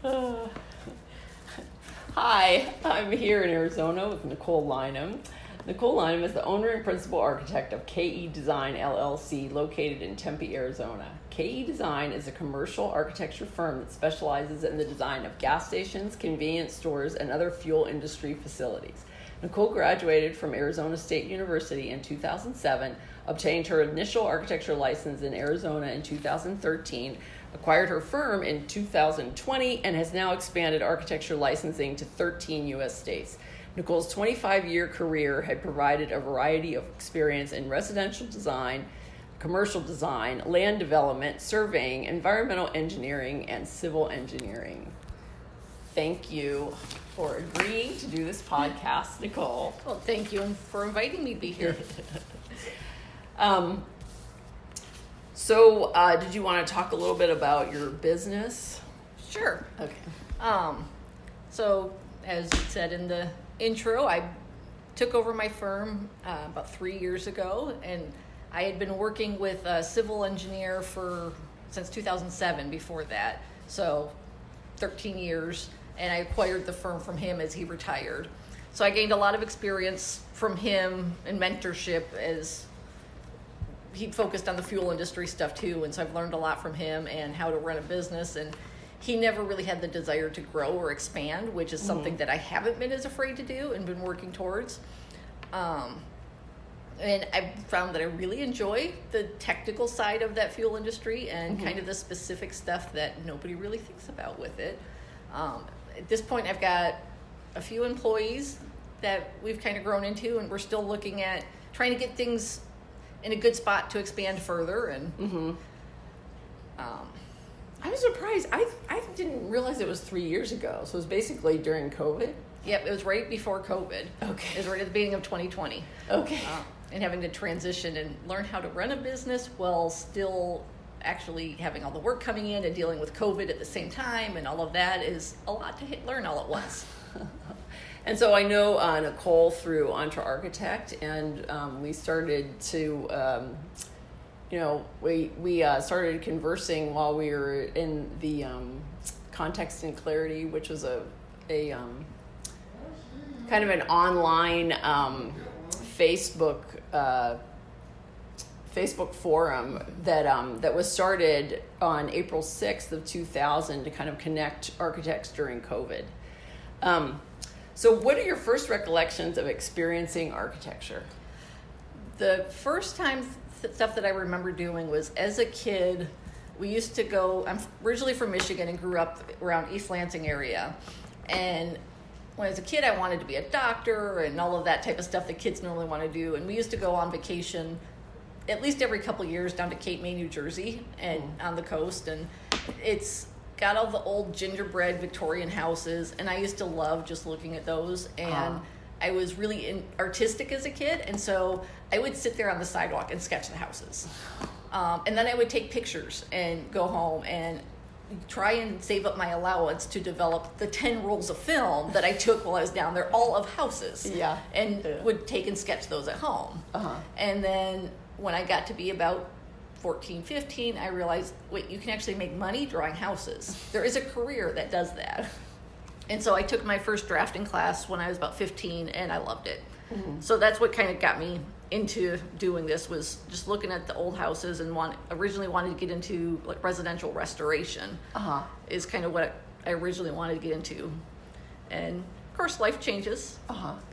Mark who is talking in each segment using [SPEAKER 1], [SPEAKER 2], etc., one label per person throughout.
[SPEAKER 1] Uh, Hi, I'm here in Arizona with Nicole Lynam. Nicole Lynam is the owner and principal architect of Ke Design LLC, located in Tempe, Arizona. Ke Design is a commercial architecture firm that specializes in the design of gas stations, convenience stores, and other fuel industry facilities. Nicole graduated from Arizona State University in 2007, obtained her initial architecture license in Arizona in 2013, acquired her firm in 2020, and has now expanded architecture licensing to 13 U.S. states. Nicole's 25-year career had provided a variety of experience in residential design, commercial design, land development, surveying, environmental engineering, and civil engineering. Thank you for agreeing to do this podcast, Nicole.
[SPEAKER 2] Well, thank you for inviting me to be here.
[SPEAKER 1] Did you want to talk a little bit about your business?
[SPEAKER 2] Sure.
[SPEAKER 1] Okay.
[SPEAKER 2] So, as it said in the intro, I took over my firm about 3 years ago, and I had been working with a civil engineer since 2007 before that, so 13 years, and I acquired the firm from him as he retired. So I gained a lot of experience from him and mentorship as he focused on the fuel industry stuff too, and so I've learned a lot from him and how to run a business. And he never really had the desire to grow or expand, which is something that I haven't been as afraid to do and been working towards. And I found that I really enjoy the technical side of that fuel industry and kind of the specific stuff that nobody really thinks about with it. At this point, I've got a few employees that we've kind of grown into, and we're still looking at trying to get things in a good spot to expand further. And
[SPEAKER 1] I'm surprised. I didn't realize it was 3 years ago. So it was basically during COVID?
[SPEAKER 2] Yep, it was right before COVID.
[SPEAKER 1] Okay.
[SPEAKER 2] It was right at the beginning of 2020.
[SPEAKER 1] Okay.
[SPEAKER 2] And having to transition and learn how to run a business while still actually having all the work coming in and dealing with COVID at the same time, and all of that is a lot to learn all at once.
[SPEAKER 1] And so I know Nicole through Entre Architect, and we started to, we started conversing while we were in the Context and Clarity, which was a kind of an online Facebook forum that was started on April 6th of 2000 to kind of connect architects during COVID. So what are your first recollections of experiencing architecture?
[SPEAKER 2] The first time stuff that I remember doing was as a kid. We used to go, I'm originally from Michigan and grew up around East Lansing area. And when I was a kid, I wanted to be a doctor and all of that type of stuff that kids normally want to do. And we used to go on vacation at least every couple of years down to Cape May, New Jersey, and on the coast. And it's got all the old gingerbread Victorian houses, and I used to love just looking at those. And I was really artistic as a kid, and so I would sit there on the sidewalk and sketch the houses. And then I would take pictures and go home and try and save up my allowance to develop the 10 rolls of film that I took while I was down there, all of houses.
[SPEAKER 1] Yeah.
[SPEAKER 2] And would take and sketch those at home. And then when I got to be about 14, 15, I realized, wait, you can actually make money drawing houses. There is a career that does that. And so I took my first drafting class when I was about 15, and I loved it. So that's what kind of got me into doing this, was just looking at the old houses, and originally wanted to get into like residential restoration. Is kind of what I originally wanted to get into. And of course life changes,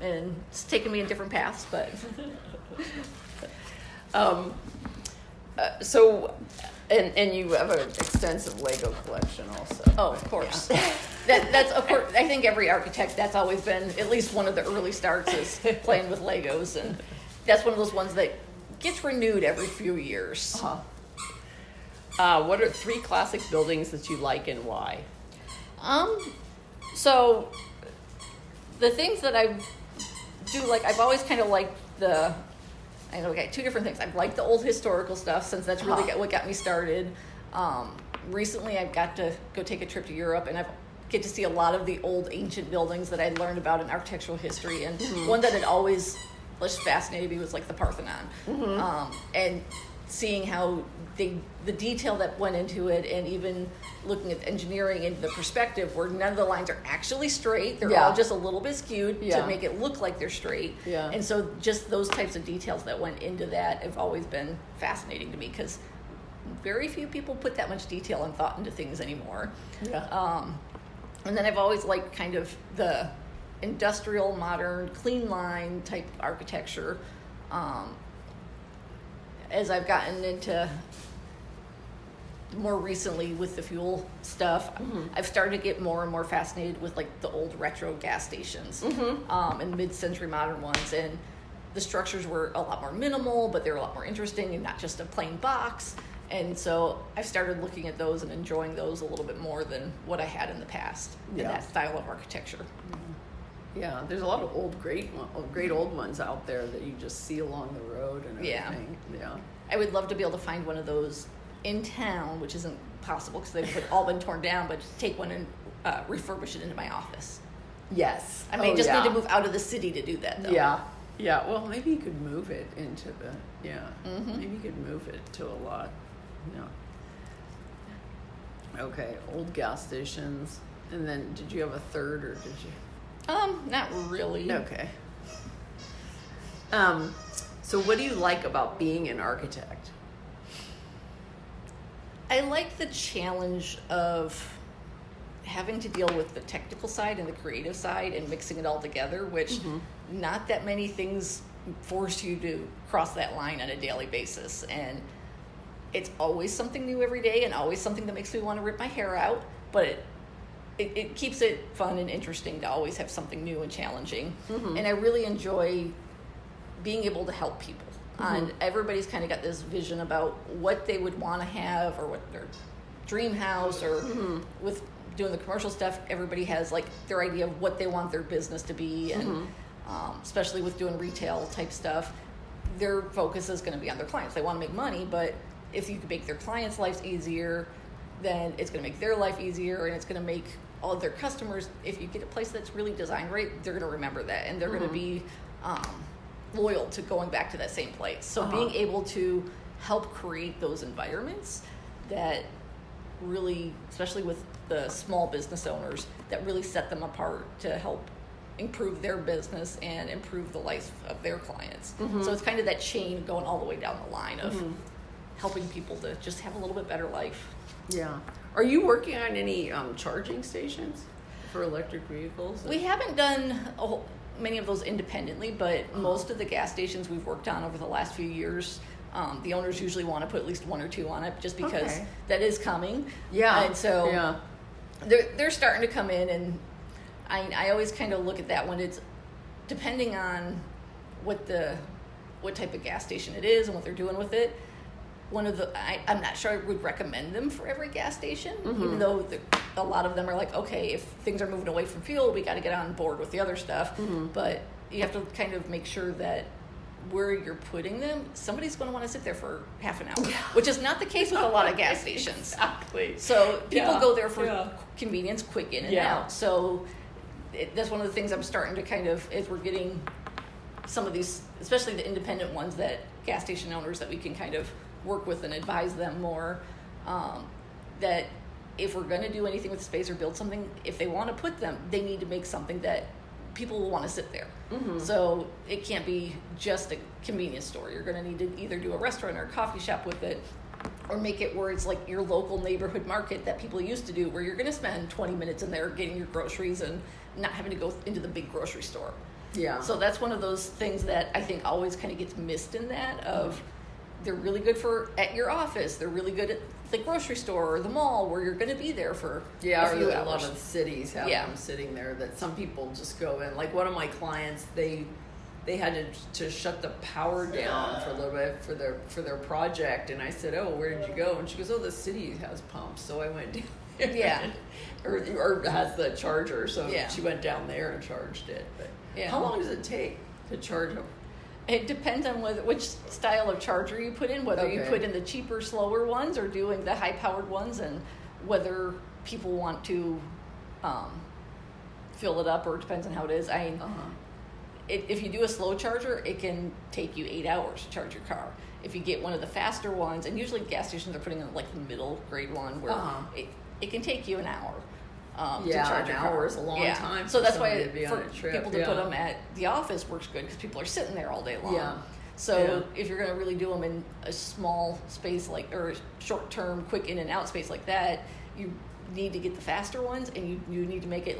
[SPEAKER 2] and it's taken me in different paths, but
[SPEAKER 1] And you have an extensive Lego collection also.
[SPEAKER 2] Oh, of course. Yeah. That's of course. I think every architect, that's always been at least one of the early starts, is playing with Legos, and that's one of those ones that gets renewed every few years.
[SPEAKER 1] What are 3 classic buildings that you like, and why?
[SPEAKER 2] So the things that I do like, I've always kind of liked I know we got 2 different things. I've liked the old historical stuff, since that's really what got me started. Recently, I've got to go take a trip to Europe, and I get to see a lot of the old ancient buildings that I learned about in architectural history. And one that had always just fascinated me was like the Parthenon. And seeing how the detail that went into it, and even looking at the engineering and the perspective where none of the lines are actually straight. They're all just a little bit skewed to make it look like they're straight. Yeah. And so just those types of details that went into that have always been fascinating to me, because very few people put that much detail and thought into things anymore. Yeah. And then I've always liked kind of the industrial, modern, clean line type architecture. As I've gotten into more recently with the fuel stuff, I've started to get more and more fascinated with like the old retro gas stations, and mid-century modern ones. And the structures were a lot more minimal, but they were a lot more interesting and not just a plain box. And so I've started looking at those and enjoying those a little bit more than what I had in the past in that style of architecture.
[SPEAKER 1] Yeah, there's a lot of great old ones out there that you just see along the road and everything. Yeah.
[SPEAKER 2] I would love to be able to find one of those in town, which isn't possible because they've all been torn down, but just take one and refurbish it into my office.
[SPEAKER 1] Yes.
[SPEAKER 2] I may just need to move out of the city to do that, though.
[SPEAKER 1] Yeah. Yeah, well, maybe you could move it into maybe you could move it to a lot. Yeah. Okay, old gas stations. And then did you have a third, or did you?
[SPEAKER 2] Not really.
[SPEAKER 1] Okay. So what do you like about being an architect?
[SPEAKER 2] I like the challenge of having to deal with the technical side and the creative side and mixing it all together, which not that many things force you to cross that line on a daily basis. And it's always something new every day, and always something that makes me want to rip my hair out, but it keeps it fun and interesting to always have something new and challenging. And I really enjoy being able to help people. And everybody's kind of got this vision about what they would want to have, or what their dream house, or with doing the commercial stuff, everybody has like their idea of what they want their business to be. And especially with doing retail type stuff, their focus is going to be on their clients. They want to make money, but if you can make their clients' lives easier, then it's going to make their life easier, and it's going to make all of their customers, if you get a place that's really designed right, they're going to remember that, and they're going to be loyal to going back to that same place. So being able to help create those environments that really, especially with the small business owners, that really set them apart to help improve their business and improve the life of their clients. So it's kind of that chain going all the way down the line of helping people to just have a little bit better life.
[SPEAKER 1] Yeah. Are you working on any charging stations for electric vehicles?
[SPEAKER 2] We haven't done many of those independently, but most of the gas stations we've worked on over the last few years, the owners usually want to put at least one or two on it, just because that is coming. Yeah. And so they're starting to come in, and I always kind of look at that when it's depending on what type of gas station it is and what they're doing with it. I'm not sure I would recommend them for every gas station, even though a lot of them are like, okay, if things are moving away from fuel, we got to get on board with the other stuff. But you have to kind of make sure that where you're putting them, somebody's going to want to sit there for half an hour, which is not the case with a lot of gas stations.
[SPEAKER 1] Exactly.
[SPEAKER 2] So people go there for convenience, quick in and out. So that's one of the things I'm starting to kind of, as we're getting some of these, especially the independent ones, that gas station owners that we can kind of work with and advise them more, that if we're going to do anything with space or build something, if they want to put them, they need to make something that people will want to sit there. So it can't be just a convenience store. You're going to need to either do a restaurant or a coffee shop with it, or make it where it's like your local neighborhood market that people used to do, where you're going to spend 20 minutes in there getting your groceries and not having to go into the big grocery store. Yeah. So that's one of those things that I think always kind of gets missed in that of, they're really good for at your office. They're really good at the grocery store or the mall, where you're going to be there for a few hours.
[SPEAKER 1] A lot of cities have them sitting there that some people just go in. Like one of my clients, they had to shut the power down for a little bit for their project, and I said, "Oh, where did you go?" And she goes, "Oh, the city has pumps." So I went down there.
[SPEAKER 2] Yeah.
[SPEAKER 1] or has the charger, so she went down there and charged it. But how long does it take to charge them?
[SPEAKER 2] It depends on which style of charger you put in, whether you put in the cheaper, slower ones or doing the high-powered ones, and whether people want to fill it up, or it depends on how it is. If you do a slow charger, it can take you 8 hours to charge your car. if you get one of the faster ones, and usually gas stations are putting in like the middle grade one where it can take you an hour. To charge
[SPEAKER 1] an hour is a long time.
[SPEAKER 2] So that's why
[SPEAKER 1] to be
[SPEAKER 2] for
[SPEAKER 1] on a trip.
[SPEAKER 2] people to put them at the office works good because people are sitting there all day long.
[SPEAKER 1] Yeah.
[SPEAKER 2] So if you're going to really do them in a small space or a short-term, quick in and out space like that, you need to get the faster ones, and you need to make it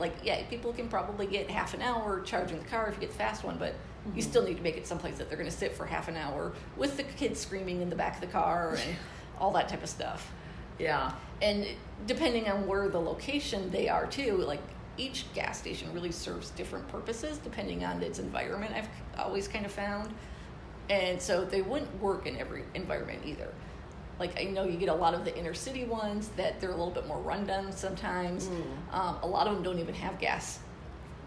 [SPEAKER 2] people can probably get half an hour charging the car if you get the fast one, but you still need to make it someplace that they're going to sit for half an hour with the kids screaming in the back of the car and all that type of stuff.
[SPEAKER 1] Yeah.
[SPEAKER 2] And depending on where the location they are too, like each gas station really serves different purposes depending on its environment, I've always kind of found. And so they wouldn't work in every environment either. Like I know you get a lot of the inner city ones that they're a little bit more rundown sometimes. A lot of them don't even have gas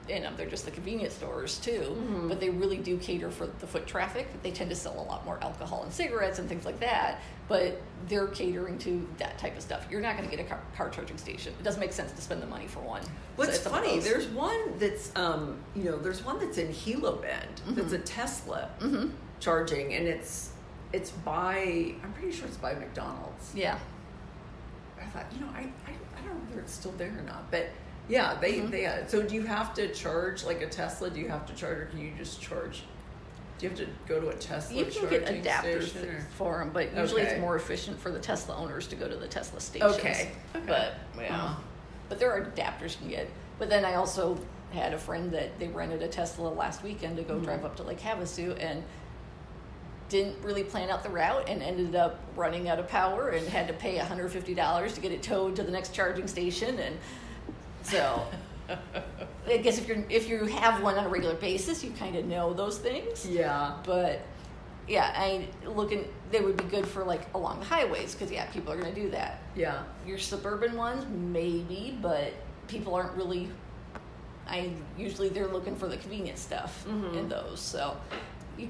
[SPEAKER 2] in them. They're just the convenience stores too. But they really do cater for the foot traffic. They tend to sell a lot more alcohol and cigarettes and things like that. But they're catering to that type of stuff. You're not going to get a car charging station. It doesn't make sense to spend the money for one.
[SPEAKER 1] What's funny, there's one that's there's one that's in Hilo Bend. That's a Tesla charging, and it's by, I'm pretty sure it's by McDonald's.
[SPEAKER 2] Yeah.
[SPEAKER 1] I thought, I don't know whether it's still there or not, but yeah, they so do you have to charge like a Tesla? Do you have to charge, or can you just charge? Do you have to go to a Tesla
[SPEAKER 2] You can
[SPEAKER 1] charging
[SPEAKER 2] get adapters
[SPEAKER 1] station,
[SPEAKER 2] for them, but usually it's more efficient for the Tesla owners to go to the Tesla stations.
[SPEAKER 1] Okay.
[SPEAKER 2] But but there are adapters you can get. But then I also had a friend that they rented a Tesla last weekend to go drive up to Lake Havasu and didn't really plan out the route and ended up running out of power and had to pay $150 to get it towed to the next charging station. And so I guess if you have one on a regular basis, you kind of know those things.
[SPEAKER 1] Yeah.
[SPEAKER 2] But they would be good for like along the highways because people are going to do that.
[SPEAKER 1] Yeah. Your
[SPEAKER 2] suburban ones maybe, but people aren't really. Usually they're looking for the convenient stuff in those. So you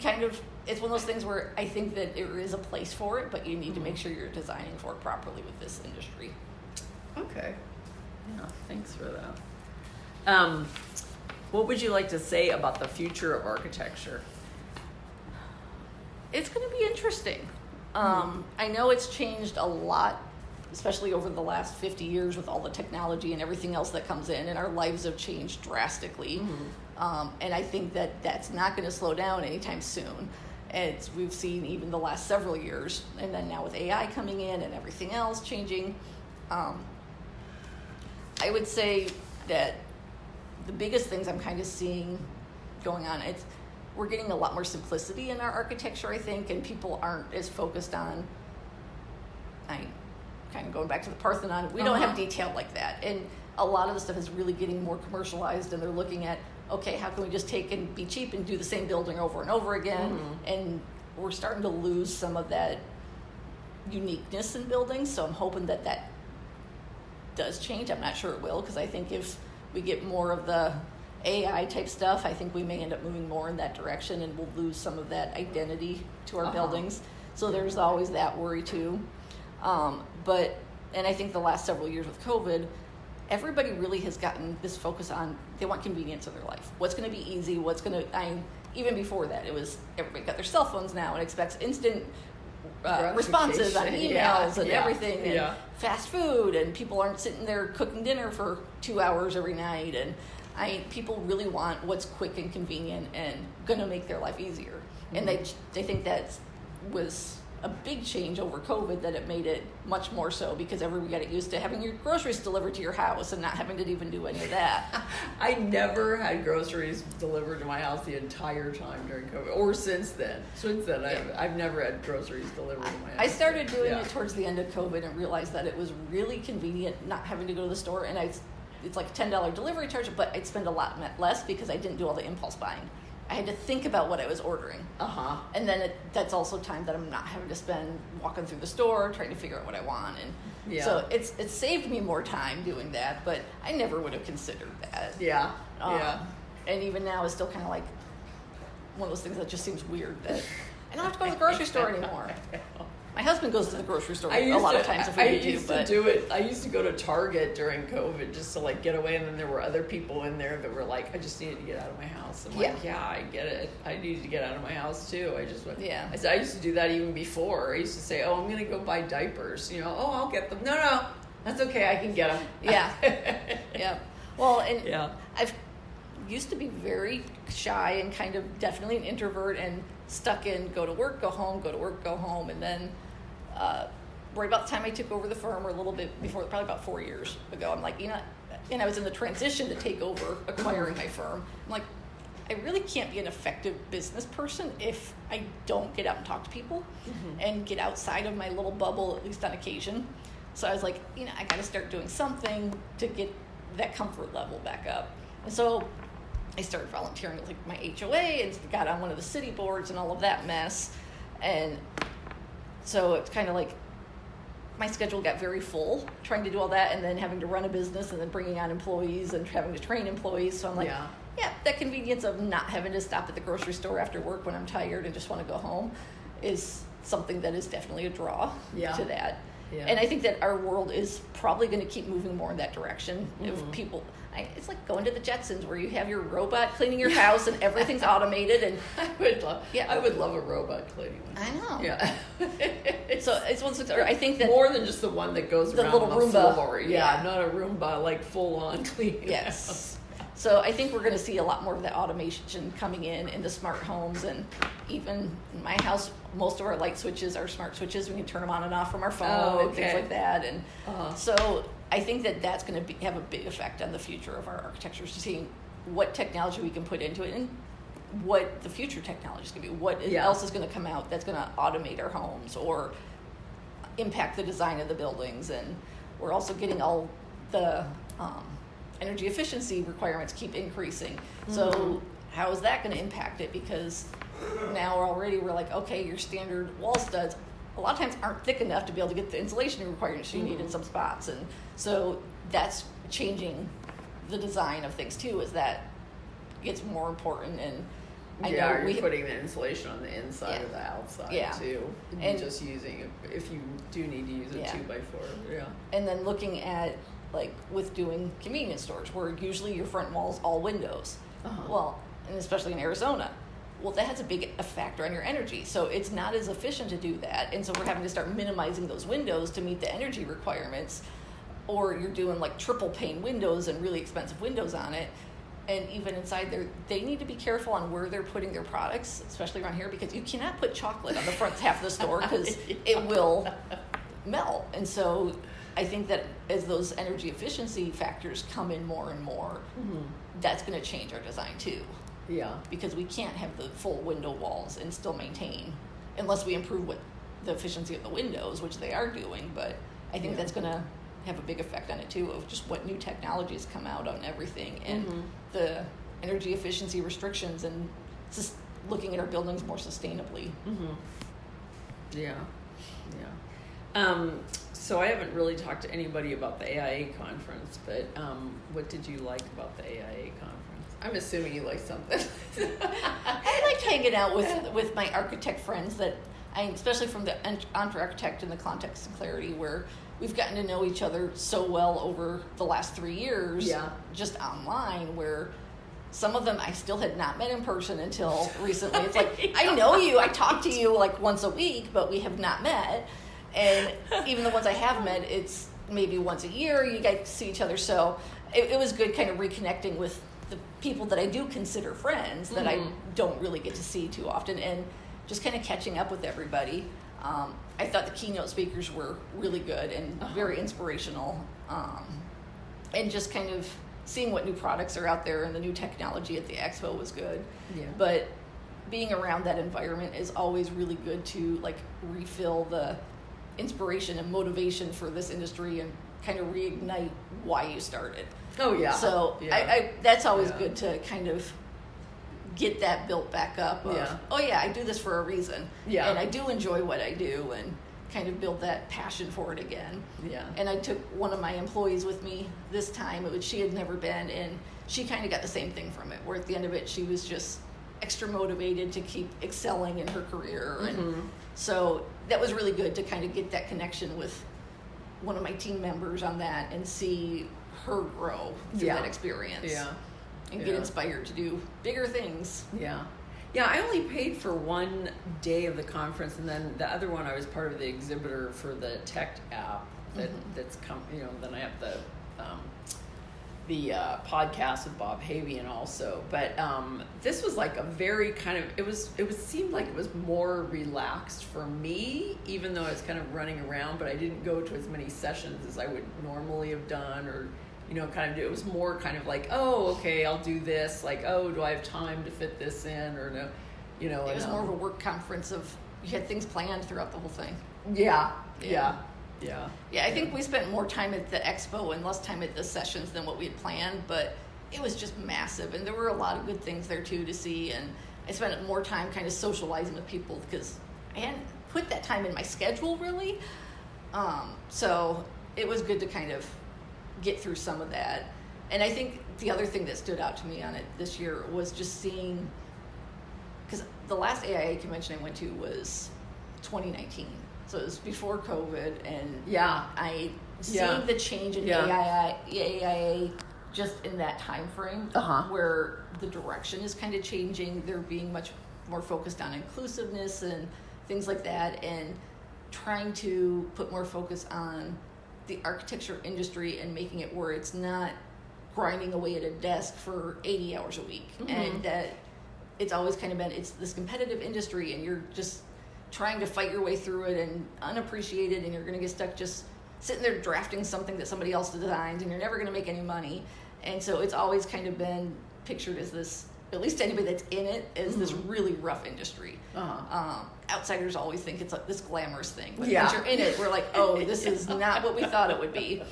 [SPEAKER 2] it's one of those things where I think that there is a place for it, but you need to make sure you're designing for it properly with this industry.
[SPEAKER 1] Okay. Yeah, thanks for that. What would you like to say about the future of architecture?
[SPEAKER 2] It's going to be interesting. I know it's changed a lot, especially over the last 50 years with all the technology and everything else that comes in, and our lives have changed drastically. And I think that that's not going to slow down anytime soon. We've seen even the last several years, and then now with AI coming in and everything else changing, I would say that the biggest things I'm kind of seeing going on, we're getting a lot more simplicity in our architecture, I think, and people aren't as focused on, kind of going back to the Parthenon, we don't have detail like that. And a lot of the stuff is really getting more commercialized, and they're looking at, okay, how can we just take and be cheap and do the same building over and over again? And we're starting to lose some of that uniqueness in buildings, so I'm hoping that does change. I'm not sure it will, because I think if we get more of the AI type stuff, I think we may end up moving more in that direction, and we'll lose some of that identity to our buildings. So there's always that worry too. And I think the last several years with COVID, everybody really has gotten this focus on, they want convenience in their life. What's going to be easy? Even before that, it was everybody got their cell phones now and expects instant responses on emails and everything, and fast food, and people aren't sitting there cooking dinner for 2 hours every night. And people really want what's quick and convenient and going to make their life easier. And they think that was a big change over COVID, that it made it much more so, because everybody got used to having your groceries delivered to your house and not having to even do any of that.
[SPEAKER 1] I never had groceries delivered to my house the entire time during COVID, or since then. I've never had groceries delivered to my house.
[SPEAKER 2] I started doing it towards the end of COVID and realized that it was really convenient not having to go to the store, and it's like a $10 delivery charge, but I'd spend a lot less because I didn't do all the impulse buying. I had to think about what I was ordering. And then that's also time that I'm not having to spend walking through the store trying to figure out what I want. And so it's saved me more time doing that, but I never would have considered that. And even now it's still kind of like one of those things that just seems weird, that I don't have to go to the grocery store anymore. My husband goes to the grocery store a lot of times if we need to.
[SPEAKER 1] I used to do it. I used to go to Target during COVID just to like get away, and then there were other people in there that were like, I just needed to get out of my house. I'm like, yeah, I get it. I needed to get out of my house too. I just went.
[SPEAKER 2] Yeah.
[SPEAKER 1] I said I used to do that even before. I used to say, oh, I'm gonna go buy diapers. You know, oh, I'll get them. No, that's okay. I can get them.
[SPEAKER 2] Yeah. Yeah. Well, and
[SPEAKER 1] yeah.
[SPEAKER 2] I've used to be very shy and kind of definitely an introvert and stuck in go to work, go home, go to work, go home. And then right about the time I took over the firm, or a little bit before, probably about 4 years ago, I'm like, and I was in the transition to take over acquiring my firm. I'm like, I really can't be an effective business person if I don't get out and talk to people and get outside of my little bubble, at least on occasion. So I was like, I got to start doing something to get that comfort level back up. And so I started volunteering with like my HOA and got on one of the city boards and all of that mess. And so it's kind of like my schedule got very full trying to do all that, and then having to run a business and then bringing on employees and having to train employees. So I'm like, yeah, that convenience of not having to stop at the grocery store after work when I'm tired and just want to go home is something that is definitely a draw to that. Yeah. And I think that our world is probably going to keep moving more in that direction. If people, it's like going to the Jetsons where you have your robot cleaning your house and everything's automated. And
[SPEAKER 1] I would love a robot cleaning one.
[SPEAKER 2] I know.
[SPEAKER 1] Yeah.
[SPEAKER 2] So it's one. I think that
[SPEAKER 1] more than just the one that goes
[SPEAKER 2] the
[SPEAKER 1] around
[SPEAKER 2] little
[SPEAKER 1] the
[SPEAKER 2] Roomba.
[SPEAKER 1] floor. Yeah, not a Roomba like full on cleaning.
[SPEAKER 2] Yes. So I think we're going to see a lot more of that automation coming in the smart homes, and even in my house, most of our light switches are smart switches. We can turn them on and off from our phone and things like that. And so I think that that's going to have a big effect on the future of our architecture, seeing what technology we can put into it and what the future technology is going to be. What else is going to come out that's going to automate our homes or impact the design of the buildings. And we're also getting all the energy efficiency requirements keep increasing. So how is that going to impact it? Because now we're like, okay, your standard wall studs a lot of times aren't thick enough to be able to get the insulation requirements you need in some spots. And so that's changing the design of things too, as that gets more important. And I know
[SPEAKER 1] you're putting the insulation on the inside or the outside too. And just using it if you do need to use a 2x4. Yeah. And
[SPEAKER 2] then looking at like with doing convenience stores where usually your front wall's all windows. Well, and especially in Arizona, well, that has a big factor on your energy. So it's not as efficient to do that. And so we're having to start minimizing those windows to meet the energy requirements. Or you're doing like triple pane windows and really expensive windows on it. And even inside there, they need to be careful on where they're putting their products, especially around here, because you cannot put chocolate on the front half of the store because it will melt. And so I think that as those energy efficiency factors come in more and more, that's going to change our design too.
[SPEAKER 1] Yeah.
[SPEAKER 2] Because we can't have the full window walls and still maintain, unless we improve the efficiency of the windows, which they are doing. But I think that's going to have a big effect on it too, of just what new technologies come out on everything and the energy efficiency restrictions and just looking at our buildings more sustainably.
[SPEAKER 1] Yeah. So I haven't really talked to anybody about the AIA conference, but what did you like about the AIA conference? I'm assuming you like something.
[SPEAKER 2] I like hanging out with my architect friends especially from the Entre Architect and the Context and Clarity, where we've gotten to know each other so well over the last 3 years, just online, where some of them I still had not met in person until recently. It's like, I know you, I talk to you like once a week, but we have not met. And even the ones I have met, it's maybe once a year, you get to see each other. So it was good kind of reconnecting with the people that I do consider friends that I don't really get to see too often, and just kind of catching up with everybody. I thought the keynote speakers were really good and very inspirational. And just kind of seeing what new products are out there and the new technology at the expo was good. Yeah. But being around that environment is always really good to like refill the inspiration and motivation for this industry and kind of reignite why you started.
[SPEAKER 1] Oh yeah.
[SPEAKER 2] So I that's always good to kind of get that built back up of, I do this for a reason. Yeah. And I do enjoy what I do, and kind of build that passion for it again. Yeah. And I took one of my employees with me this time, she had never been, and she kind of got the same thing from it, where at the end of it she was just extra motivated to keep excelling in her career. And so that was really good to kind of get that connection with one of my team members on that and see her grow through that experience. And get inspired to do bigger things.
[SPEAKER 1] Yeah, I only paid for one day of the conference, and then the other one I was part of the exhibitor for the tech app that's come. Then I have the podcast with Bob Havian also. But this was like a very kind of it seemed like it was more relaxed for me, even though I was kind of running around. But I didn't go to as many sessions as I would normally have done, or kind of it was more kind of like, oh, okay, I'll do this. Like, oh, do I have time to fit this in or no? It
[SPEAKER 2] was more of a work conference of you had things planned throughout the whole thing.
[SPEAKER 1] Yeah.
[SPEAKER 2] I think we spent more time at the expo and less time at the sessions than what we had planned, but it was just massive, and there were a lot of good things there too to see. And I spent more time kind of socializing with people because I hadn't put that time in my schedule really. So it was good to kind of get through some of that. And I think the other thing that stood out to me on it this year was just seeing, because the last AIA convention I went to was 2019, so it was before COVID, and I seeing the change in AIA just in that time frame, where the direction is kind of changing. They're being much more focused on inclusiveness and things like that, and trying to put more focus on the architecture industry and making it where it's not grinding away at a desk for 80 hours a week. And that it's always kind of been, it's this competitive industry and you're just trying to fight your way through it and unappreciated, and you're going to get stuck just sitting there drafting something that somebody else designed, and you're never going to make any money. And so it's always kind of been pictured as this, at least anybody that's in it, is this really rough industry. Outsiders always think it's like this glamorous thing, but once you're in it, we're like, oh, this is not what we thought it would be.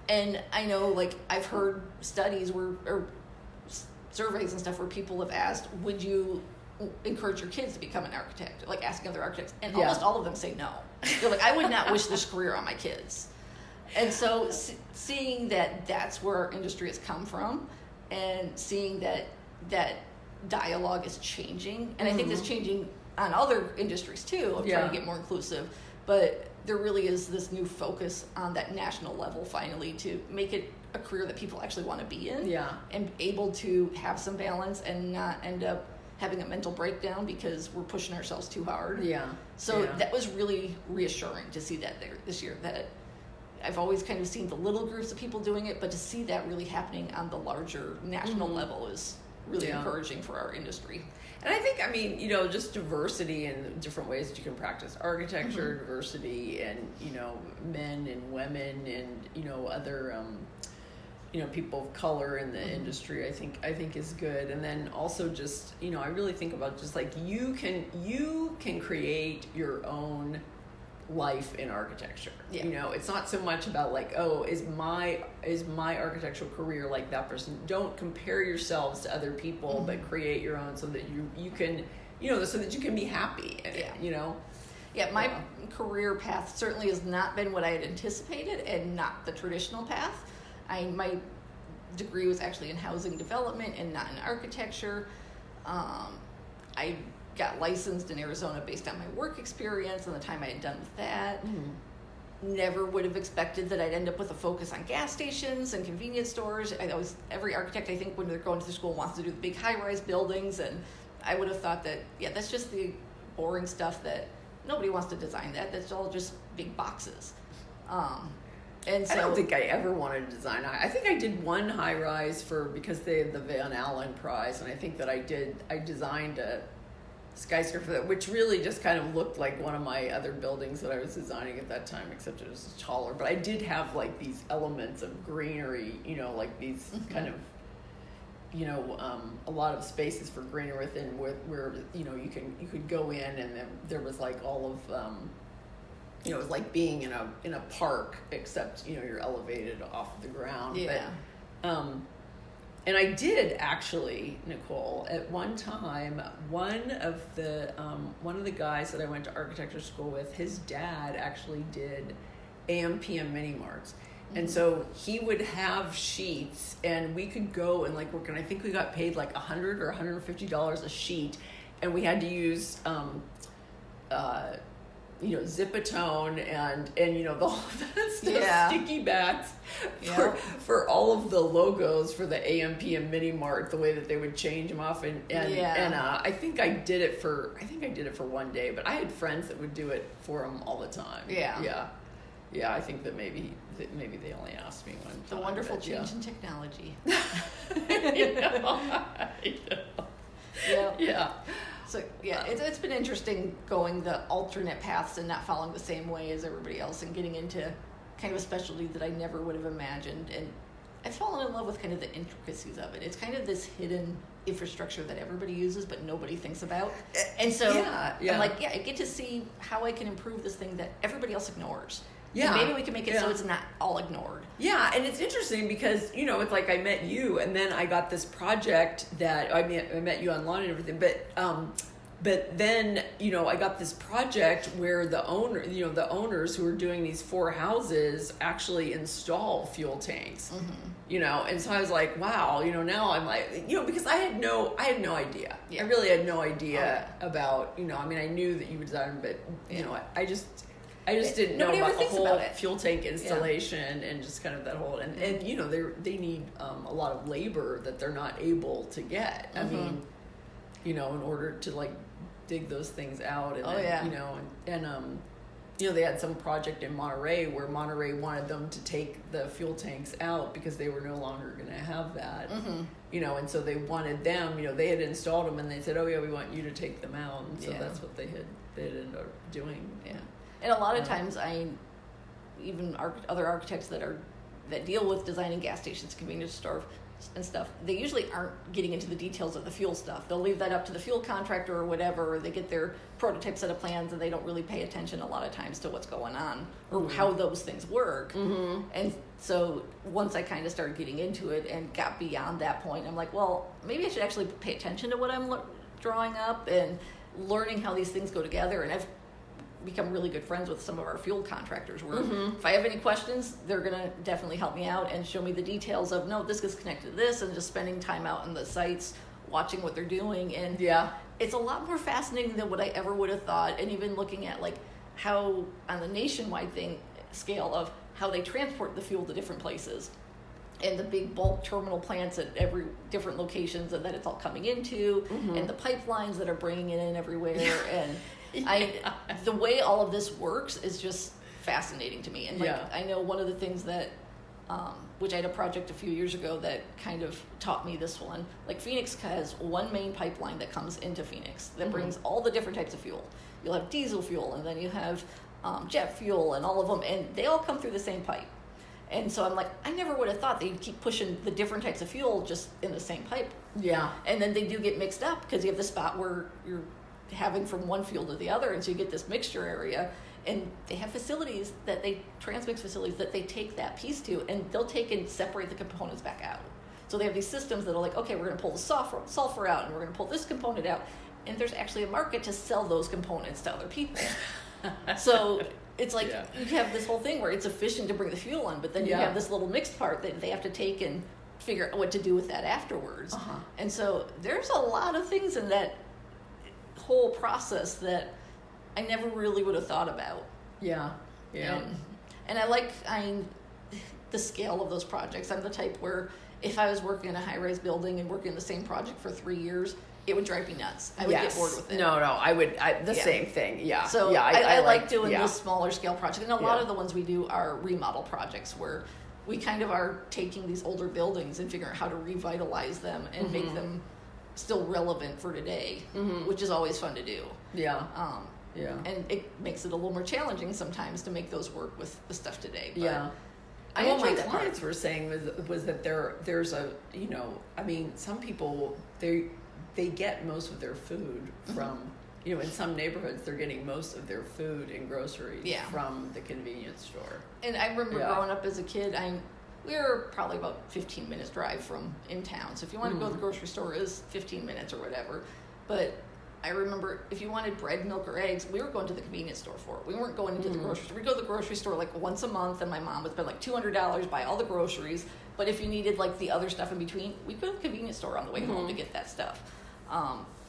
[SPEAKER 2] And I know, like, I've heard studies or surveys and stuff where people have asked, would you encourage your kids to become an architect, like asking other architects, and almost all of them say no. They're like, I would not wish this career on my kids. And so seeing that that's where our industry has come from, and seeing that dialogue is changing, and I think it's changing on other industries too, of trying to get more inclusive, but there really is this new focus on that national level finally to make it a career that people actually want to be in, and able to have some balance and not end up having a mental breakdown because we're pushing ourselves too hard. So that was really reassuring to see that there this year. That I've always kind of seen the little groups of people doing it, but to see that really happening on the larger national level is really encouraging for our industry.
[SPEAKER 1] And I think, I mean, just diversity in different ways that you can practice architecture, diversity, and, men and women and, other, people of color in the industry, I think is good. And then also just, I really think about just like you can create your own life in architecture. It's not so much about like, oh, is my architectural career like that person? Don't compare yourselves to other people, but create your own so that you can, so that you can be happy.
[SPEAKER 2] My career path certainly has not been what I had anticipated, and not the traditional path. My degree was actually in housing development and not in architecture. I got licensed in Arizona based on my work experience and the time I had done with that. Never would have expected that I'd end up with a focus on gas stations and convenience stores. Every architect, I think, when they're going to the school, wants to do the big high-rise buildings, and I would have thought that, that's just the boring stuff that nobody wants to design that. That's all just big boxes. And so,
[SPEAKER 1] I don't think I ever wanted to design. I think I did one high-rise because they had the Van Allen Prize, and I think that I designed a skyscraper which really just kind of looked like one of my other buildings that I was designing at that time, except it was taller. But I did have like these elements of greenery, like these kind of, a lot of spaces for greenery within where you could go in, and then there was like all of it was like being in a park, except you're elevated off the ground. But and I did actually, Nicole, at one time, one of the guys that I went to architecture school with, his dad actually did AM/PM mini marts, And so he would have sheets, and we could go and like work, and I think we got paid like $100 or $150 a sheet, and we had to use Zipatone and the whole stuff, sticky bats for all of the logos for the AMP and Mini Mart, the way that they would change them off, and I think I did it for 1 day, but I had friends that would do it for them all the time. I think that maybe they only asked me one time.
[SPEAKER 2] The wonderful change in technology. So it's been interesting going the alternate paths and not following the same way as everybody else, and getting into kind of a specialty that I never would have imagined. And I've fallen in love with kind of the intricacies of it. It's kind of this hidden infrastructure that everybody uses but nobody thinks about. And so I'm like, I get to see how I can improve this thing that everybody else ignores. And maybe we can make it so it's not all ignored. Yeah,
[SPEAKER 1] and it's interesting because, it's like I met you, and then I got this project that, I met you online and everything, but then, I got this project where the owners who are doing these 4 houses actually install fuel tanks, and so I was like, wow, now I'm like, because I had no idea. I really had no idea about, I knew that you would design, but, I just didn't know about the whole fuel tank installation and just kind of that whole, and they need a lot of labor that they're not able to get. I mean, in order to like dig those things out, and they had some project in Monterey where Monterey wanted them to take the fuel tanks out because they were no longer going to have that. And so they wanted them, they had installed them, and they said, oh yeah, we want you to take them out, and so that's what they ended up doing.
[SPEAKER 2] And a lot of times, other architects that deal with designing gas stations, convenience stores, and stuff, they usually aren't getting into the details of the fuel stuff. They'll leave that up to the fuel contractor or whatever, or they get their prototype set of plans and they don't really pay attention a lot of times to what's going on or how those things work. And so once I kind of started getting into it and got beyond that point, I'm like, well, maybe I should actually pay attention to what I'm drawing up and learning how these things go together. And I've become really good friends with some of our fuel contractors where if I have any questions, they're going to definitely help me out and show me the details of, no, this gets connected to this, and just spending time out on the sites watching what they're doing. And it's a lot more fascinating than what I ever would have thought. And even looking at like how on the nationwide scale of how they transport the fuel to different places and the big bulk terminal plants at every different locations and that it's all coming into, and the pipelines that are bringing it in everywhere. And the way all of this works is just fascinating to me. And I know one of the things that, which I had a project a few years ago that kind of taught me this one. Like Phoenix has one main pipeline that comes into Phoenix that brings all the different types of fuel. You'll have diesel fuel, and then you have jet fuel, and all of them, and they all come through the same pipe. And so I'm like, I never would have thought they'd keep pushing the different types of fuel just in the same pipe. And then they do get mixed up because you have the spot where you're having from one fuel to the other, and so you get this mixture area, and they have transmix facilities that they take that piece to, and they'll take and separate the components back out. So they have these systems that are like, okay, we're going to pull the sulfur out, and we're going to pull this component out, and there's actually a market to sell those components to other people. So it's like you have this whole thing where it's efficient to bring the fuel in, but then you have this little mixed part that they have to take and figure out what to do with that afterwards. And so there's a lot of things in that whole process that I never really would have thought about. And I like the scale of those projects. I'm the type where if I was working in a high-rise building and working the same project for 3 years, it would drive me nuts. I would get bored with it.
[SPEAKER 1] No, I would. Same thing.
[SPEAKER 2] So I like doing this smaller scale project. And a lot of the ones we do are remodel projects where we kind of are taking these older buildings and figuring out how to revitalize them and make them still relevant for today, which is always fun to do. And it makes it a little more challenging sometimes to make those work with the stuff today. But
[SPEAKER 1] what my clients were saying was that there's a, some people, they get most of their food from, in some neighborhoods, they're getting most of their food and groceries from the convenience store.
[SPEAKER 2] And I remember growing up as a kid, we were probably about 15 minutes drive from in town. So if you want to go to the grocery store, it's 15 minutes or whatever. But I remember if you wanted bread, milk, or eggs, we were going to the convenience store for it. We weren't going into the grocery store. We'd go to the grocery store like once a month, and my mom would spend like $200, buy all the groceries. But if you needed like the other stuff in between, we'd go to the convenience store on the way home to get that stuff.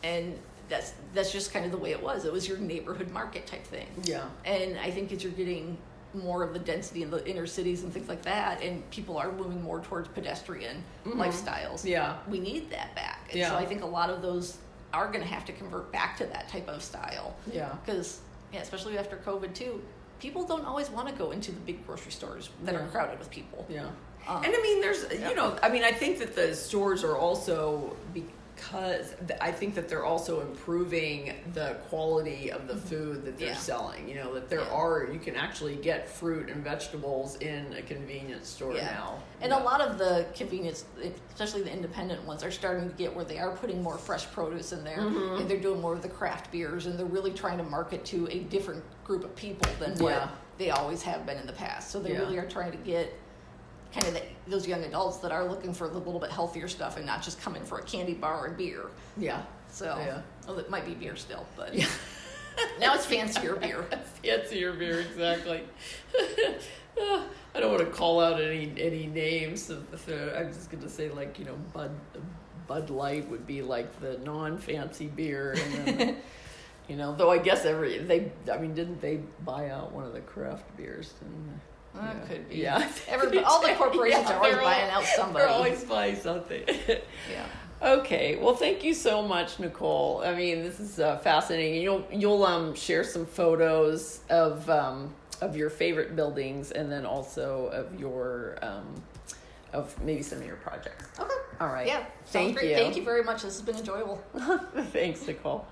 [SPEAKER 2] And that's just kind of the way it was. It was your neighborhood market type thing.
[SPEAKER 1] Yeah.
[SPEAKER 2] And I think as you're getting more of the density in the inner cities and things like that, and people are moving more towards pedestrian lifestyles.
[SPEAKER 1] Yeah.
[SPEAKER 2] We need that back. And
[SPEAKER 1] Yeah.
[SPEAKER 2] so I think a lot of those are going to have to convert back to that type of style.
[SPEAKER 1] Yeah.
[SPEAKER 2] Because, especially after COVID too, people don't always want to go into the big grocery stores that are crowded with people.
[SPEAKER 1] Yeah.
[SPEAKER 2] Um,
[SPEAKER 1] And I mean, there's, you know, I mean, I think that the stores are also, because I think that they're also improving the quality of the food that they're selling. You know, that there are, you can actually get fruit and vegetables in a convenience store now.
[SPEAKER 2] And a lot of the convenience, especially the independent ones, are starting to get where they are putting more fresh produce in there, and they're doing more of the craft beers, and they're really trying to market to a different group of people than what they always have been in the past. So they really are trying to get kind of those young adults that are looking for the little bit healthier stuff and not just come in for a candy bar and beer.
[SPEAKER 1] Yeah.
[SPEAKER 2] So, well, it might be beer still, but now it's fancier beer.
[SPEAKER 1] Fancier beer, exactly. I don't want to call out any names. I'm just going to say, like, you know, Bud Light would be like the non-fancy beer, and then, you know, though I guess didn't they buy out one of the craft beers?
[SPEAKER 2] Could be.
[SPEAKER 1] Yeah.
[SPEAKER 2] All the corporations are always buying out somebody.
[SPEAKER 1] They're always buying something.
[SPEAKER 2] Yeah.
[SPEAKER 1] Okay. Well, thank you so much, Nicole. I mean, this is fascinating. You'll share some photos of your favorite buildings, and then also of your of maybe some of your projects.
[SPEAKER 2] Okay.
[SPEAKER 1] All right.
[SPEAKER 2] Yeah.
[SPEAKER 1] Thank you.
[SPEAKER 2] Thank you very much. This has been enjoyable.
[SPEAKER 1] Thanks, Nicole.